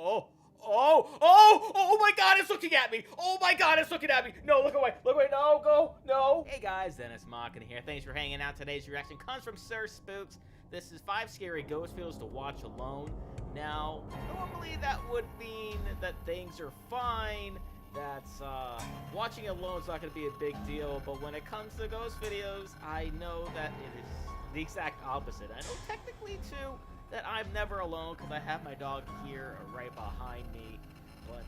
Oh, oh my god, it's looking at me! Oh my god, it's looking at me! No, look away, no, go, no! Hey guys, Dennis Mockin here. Thanks for hanging out. Today's reaction comes from Sir Spooks. This is 5 scary ghost videos to watch alone. Now, normally that would mean that things are fine, that watching alone is not going to be a big deal, but when it comes to ghost videos, I know that it is the exact opposite. I know technically, too, that I'm never alone because I have my dog here right behind me, but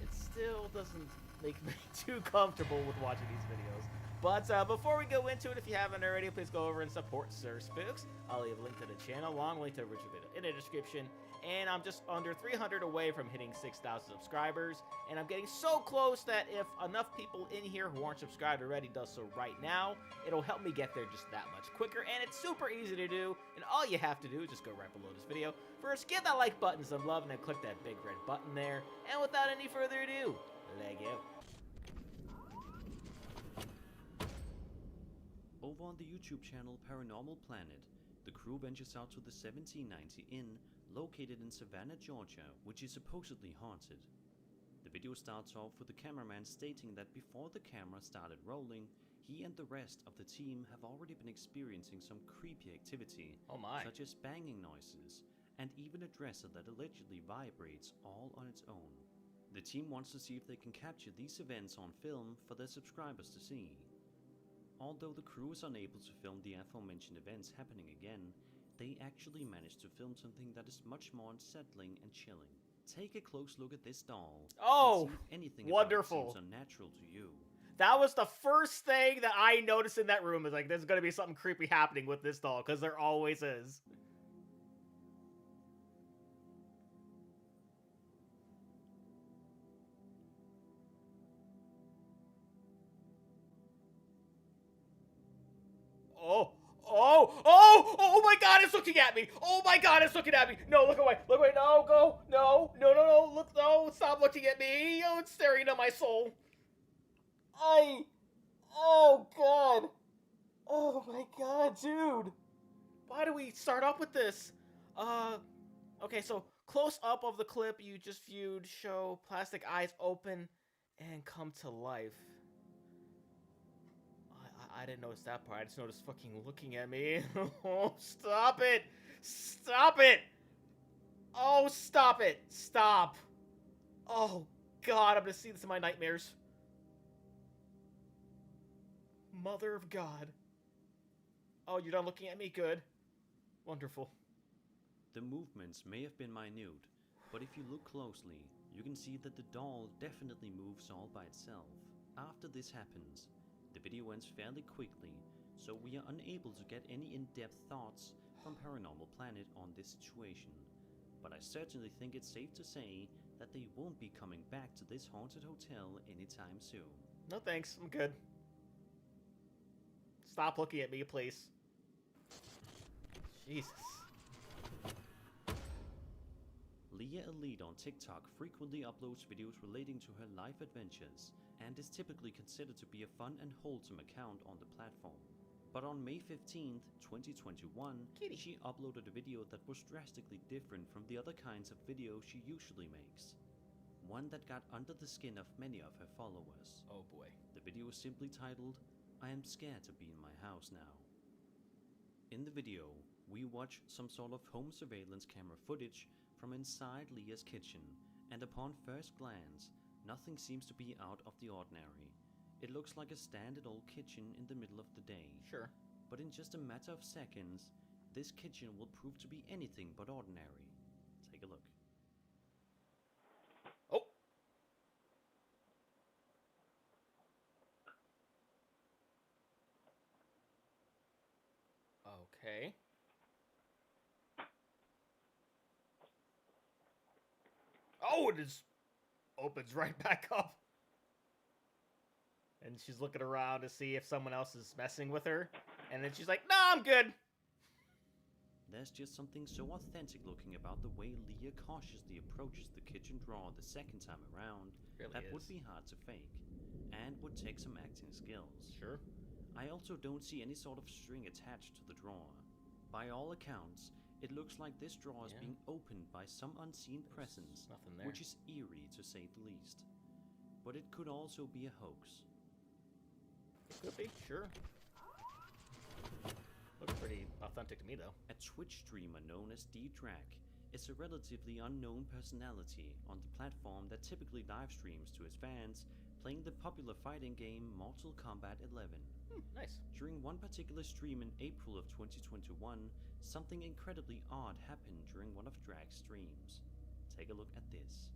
it still doesn't make me too comfortable with watching these videos. But before we go into it, if you haven't already, please go over and support Sir Spooks. I'll leave a link to the channel, along link to the original video in the description. And I'm just under 300 away from hitting 6,000 subscribers. And I'm getting so close that if enough people in here who aren't subscribed already does so right now, it'll help me get there just that much quicker. And it's super easy to do. And all you have to do is just go right below this video. First, give that like button some love and then click that big red button there. And without any further ado, let go. Over on the YouTube channel Paranormal Planet, the crew ventures out to the 1790 Inn located in Savannah, Georgia, which is supposedly haunted. The video starts off with the cameraman stating that before the camera started rolling, he and the rest of the team have already been experiencing some creepy activity, such as banging noises, and even a dresser that allegedly vibrates all on its own. The team wants to see if they can capture these events on film for their subscribers to see. Although the crew is unable to film the aforementioned events happening again, they actually managed to film something that is much more unsettling and chilling. Take a close look at this doll. Oh, and see if anything wonderful. about it seems unnatural to you. That was the first thing that I noticed in that room, is like, there's gonna be something creepy happening with this doll, because there always is. Oh my god, it's looking at me! Oh my god, it's looking at me! No, look away, no, go, no, look, no, stop looking at me! Oh, it's staring into my soul. Oh god. Oh my god, dude. Why do we start off with this? Okay, so close up of the clip you just viewed show plastic eyes open and come to life. I didn't notice that part. I just noticed fucking looking at me. Oh, stop it! Stop it! Oh, stop it! Stop! Oh, God, I'm gonna see this in my nightmares. Mother of God. Oh, you're done looking at me? Good. Wonderful. The movements may have been minute, but if you look closely, you can see that the doll definitely moves all by itself. After this happens, the video ends fairly quickly, so we are unable to get any in-depth thoughts from Paranormal Planet on this situation. But I certainly think it's safe to say that they won't be coming back to this haunted hotel anytime soon. No thanks, I'm good. Stop looking at me, please. Jesus. Leah Elite on TikTok frequently uploads videos relating to her life adventures, and is typically considered to be a fun and wholesome account on the platform. But on May 15th, 2021, she uploaded a video that was drastically different from the other kinds of videos she usually makes. One that got under the skin of many of her followers. Oh boy. The video is simply titled, "I am scared to be in my house now." In the video, we watch some sort of home surveillance camera footage from inside Leah's kitchen, and upon first glance, nothing seems to be out of the ordinary. It looks like a standard old kitchen in the middle of the day. Sure. But in just a matter of seconds, this kitchen will prove to be anything but ordinary. Take a look. Oh! Okay. Oh, it just opens right back up. And she's looking around to see if someone else is messing with her. And then she's like, "Nah, I'm good." There's just something so authentic looking about the way Leah cautiously approaches the kitchen drawer the second time around that would be hard to fake, and would take some acting skills. Sure. I also don't see any sort of string attached to the drawer. By all accounts, It looks like this drawer is Yeah. being opened by some unseen There's presence, nothing there. which is eerie to say the least. But it could also be a hoax. It could be, sure. Looks pretty authentic to me, though. A Twitch streamer known as D-Drac is a relatively unknown personality on the platform that typically live streams to his fans playing the popular fighting game Mortal Kombat 11. Nice. During one particular stream in April of 2021, something incredibly odd happened during one of Drac's streams. Take a look at this.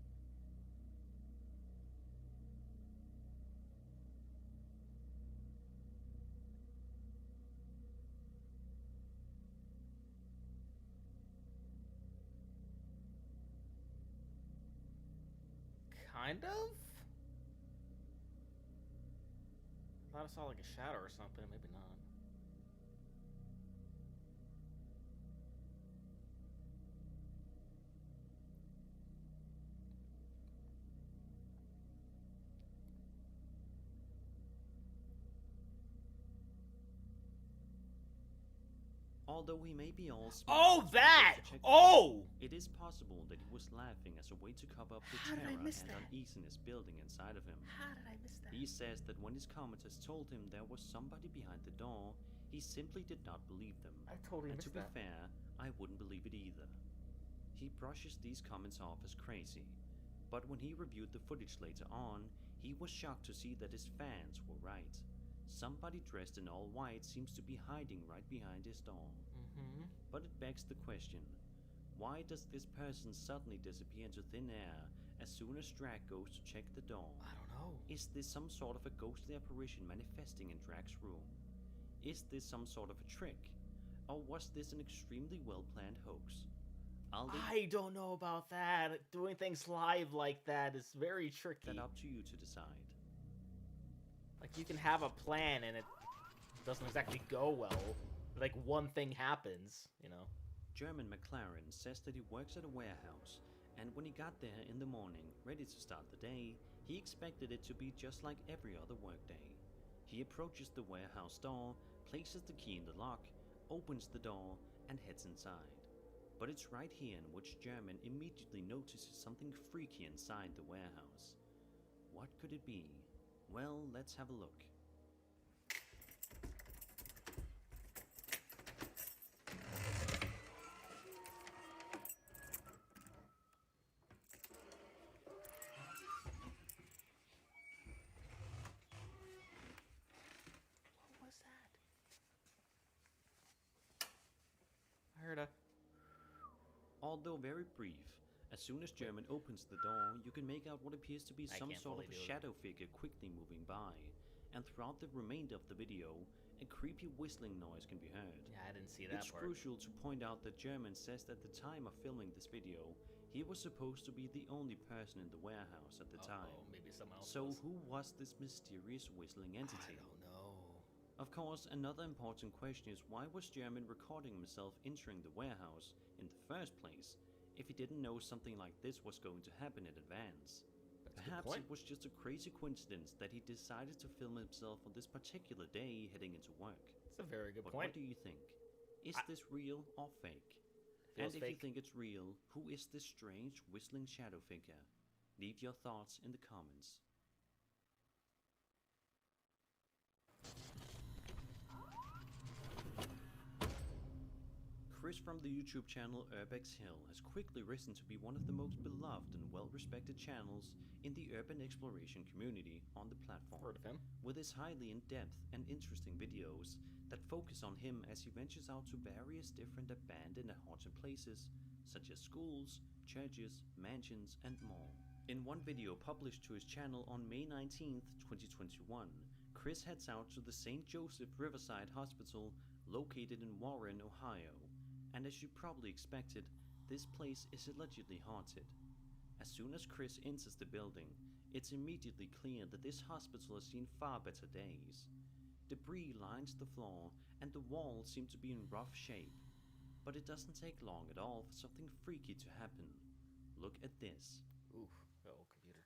Kind of? I thought I saw like a shadow or something, maybe not. Although he may be all Oh, smiles that! to check Oh! it is possible that he was laughing as a way to cover up the How did I terror miss and that? uneasiness building inside of him. How did I miss that? He says that when his commenters told him there was somebody behind the door, he simply did not believe them. I totally And to missed be that. fair, I wouldn't believe it either. He brushes these comments off as crazy, but when he reviewed the footage later on, he was shocked to see that his fans were right. Somebody dressed in all white seems to be hiding right behind his door. But it begs the question, why does this person suddenly disappear into thin air as soon as Drac goes to check the door? I don't know. Is this some sort of a ghostly apparition manifesting in Drac's room? Is this some sort of a trick? Or was this an extremely well-planned hoax? I don't know about that. Doing things live like that is very tricky. That up to you to decide. Like, you can have a plan and it doesn't exactly go well. Like, one thing happens, you know? German McLaren says that he works at a warehouse, and when he got there in the morning, ready to start the day, he expected it to be just like every other workday. He approaches the warehouse door, places the key in the lock, opens the door, and heads inside. But it's right here in which German immediately notices something freaky inside the warehouse. What could it be? Well, let's have a look. What was that? I heard a... Although very brief, as soon as German opens the door, you can make out what appears to be I some can't sort of fully a do it. shadow figure quickly moving by, and throughout the remainder of the video, a creepy whistling noise can be heard. Yeah, I didn't see that It's part. crucial to point out that German says that at the time of filming this video, he was supposed to be the only person in the warehouse at the time. Maybe someone else So was. who was this mysterious whistling entity? I don't know. Of course, another important question is why was German recording himself entering the warehouse in the first place if he didn't know something like this was going to happen in advance? That's a good Perhaps point. it was just a crazy coincidence that he decided to film himself on this particular day heading into work. It's a very good But point. what do you think? Is this real or fake? Feels And if fake. you think it's real, who is this strange whistling shadow figure? Leave your thoughts in the comments. Chris from the YouTube channel Urbex Hill has quickly risen to be one of the most beloved and well-respected channels in the urban exploration community on the platform. Heard of him. With his highly in-depth and interesting videos that focus on him as he ventures out to various different abandoned and haunted places, such as schools, churches, mansions, and more. In one video published to his channel on May 19th, 2021, Chris heads out to the St. Joseph Riverside Hospital located in Warren, Ohio. And as you probably expected, this place is allegedly haunted. As soon as Chris enters the building, it's immediately clear that this hospital has seen far better days. Debris lines the floor, and the walls seem to be in rough shape. But it doesn't take long at all for something freaky to happen. Look at this. Oof. Oh, computer.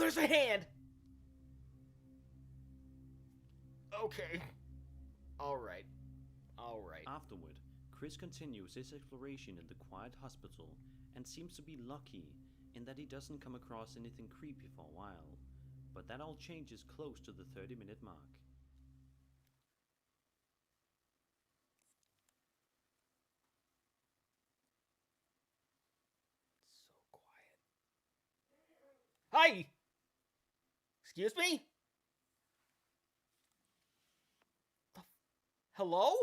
there's a hand! Okay. Alright. Afterward, Chris continues his exploration in the quiet hospital and seems to be lucky in that he doesn't come across anything creepy for a while. But that all changes close to the 30-minute mark. So quiet. Hi! Excuse me? Hello?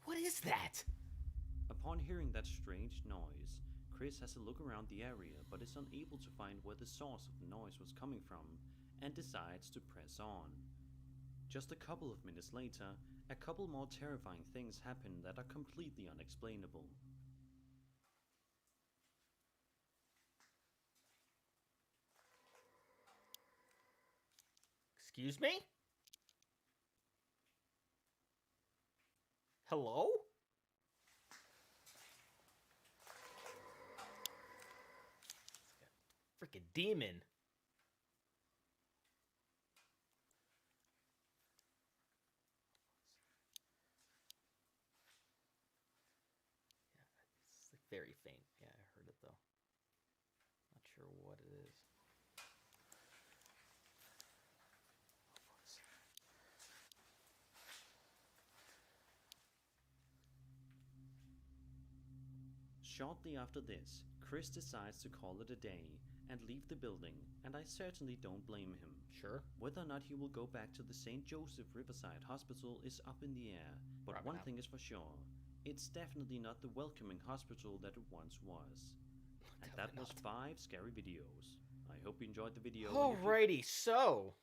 What is that? Upon hearing that strange noise, Chris has a look around the area but is unable to find where the source of the noise was coming from and decides to press on. Just a couple of minutes later, a couple more terrifying things happen that are completely unexplainable. Excuse me? Hello? Freaking demon. Yeah, it's like very faint. Yeah, I heard it though. Not sure what it is. Shortly after this, Chris decides to call it a day and leave the building, and I certainly don't blame him. Sure. Whether or not he will go back to the St. Joseph Riverside Hospital is up in the air, but Probably one not. thing is for sure, it's definitely not the welcoming hospital that it once was. And that was 5 scary videos. I hope you enjoyed the video. Alrighty, so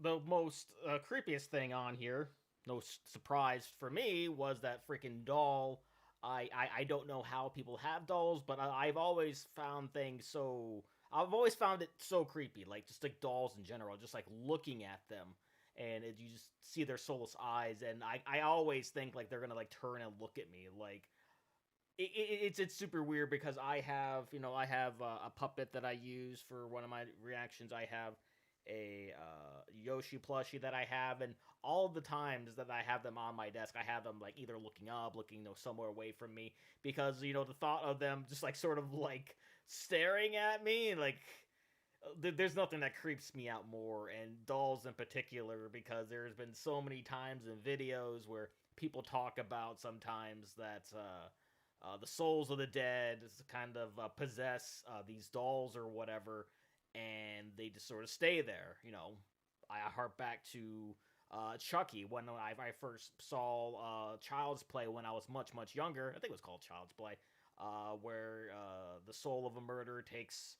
the most creepiest thing on here, no surprise for me, was that freaking doll. I don't know how people have dolls, but I've always found things so... I've always found it so creepy, like, just like dolls in general, just like looking at them, and you just see their soulless eyes, and I always think, like, they're gonna, like, turn and look at me, like... It's super weird because I have, I have a puppet that I use for one of my reactions. I have a Yoshi plushie that I have, and all the times that I have them on my desk, I have them like either looking up, looking somewhere away from me, because the thought of them just like sort of like staring at me, like there's nothing that creeps me out more, and dolls in particular, because there's been so many times in videos where people talk about sometimes that the souls of the dead kind of possess these dolls or whatever, and they just sort of stay there. I harp back to Chucky when I first saw Child's Play when I was much, much younger. I think it was called Child's Play, where the soul of a murderer takes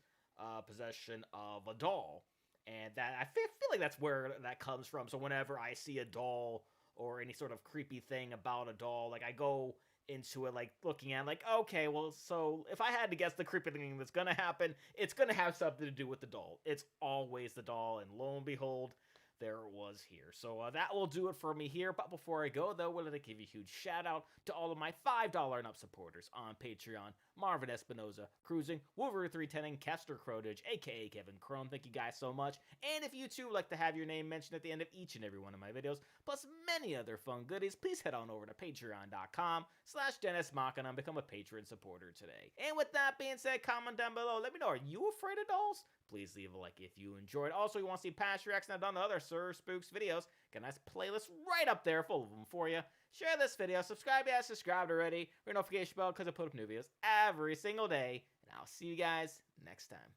possession of a doll. And that I feel like that's where that comes from. So whenever I see a doll or any sort of creepy thing about a doll, like I go into it like looking at like, okay, well, so if I had to guess the creepy thing that's gonna happen, it's gonna have something to do with the doll. It's always the doll, and lo and behold, there it was here. So that will do it for me here. But before I go, though, we're going to give a huge shout out to all of my $5 and up supporters on Patreon: Marvin Espinoza, Cruising, Wolverine310, and Kester Crowdage, aka Kevin Crone. Thank you guys so much. And if you too like to have your name mentioned at the end of each and every one of my videos, plus many other fun goodies, please head on over to patreon.com/DennisMachina and become a patron supporter today. And with that being said, comment down below. Let me know, are you afraid of dolls? Please leave a like if you enjoyed. Also, you want to see past reactions I've done to other Sir Spooks videos, got a nice playlist right up there full of them for you. Share this video, subscribe if you haven't subscribed already, ring notification bell because I put up new videos every single day, and I'll see you guys next time.